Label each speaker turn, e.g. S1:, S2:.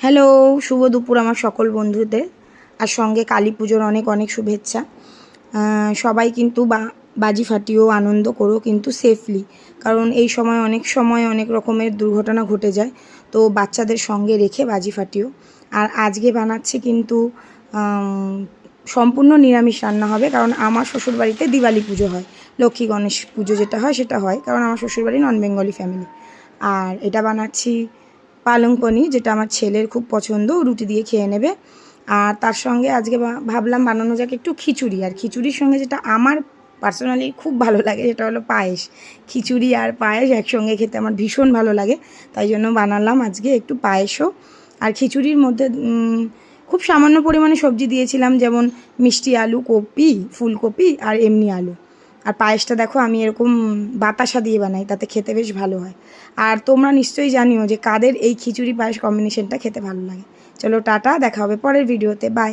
S1: Hello, শুভ দুপুর আমার সকল বন্ধুদের। আর সঙ্গে কালী পুজোর অনেক অনেক শুভেচ্ছা। সবাই কিন্তু বাজি ফাটিয়েও আনন্দ করো, কিন্তু সেফলি, কারণ এই সময় অনেক রকমের দুর্ঘটনা ঘটে যায়। তো বাচ্চাদের সঙ্গে রেখে বাজি ফাটিও। আর আজকে বানাচ্ছি কিন্তু সম্পূর্ণ নিরামিষ রান্না হবে, কারণ আমার শ্বশুরবাড়িতে দিওয়ালি পুজো হয়, লক্ষ্মী গণেশ পুজো যেটা হয় সেটা হয়, কারণ আমার শ্বশুরবাড়ি নন বেঙ্গলি ফ্যামিলি। আর এটা বানাচ্ছি পালং পনির, যেটা আমার ছেলের খুব পছন্দ, রুটি দিয়ে খেয়ে নেবে। আর তার সঙ্গে আজকে ভাবলাম বানানো যাক একটু খিচুড়ি। আর খিচুড়ির সঙ্গে যেটা আমার পার্সোনালি খুব ভালো লাগে সেটা হলো পায়েস। খিচুড়ি আর পায়েস একসঙ্গে খেতে আমার ভীষণ ভালো লাগে, তাই জন্য বানালাম আজকে একটু পায়েসও। আর খিচুড়ির মধ্যে খুব সামান্য পরিমাণে সবজি দিয়েছিলাম, যেমন মিষ্টি আলু, কপি, ফুলকপি আর এমনি আলু। আর পায়েসটা দেখো আমি এরকম বাতাসা দিয়ে বানাই, তাতে খেতে বেশ ভালো হয়। আর তোমরা নিশ্চয়ই জানিও যে কাদের এই খিচুড়ি পায়েস কম্বিনেশনটা খেতে ভালো লাগে। চলো টাটা, দেখা হবে পরের ভিডিওতে, বাই।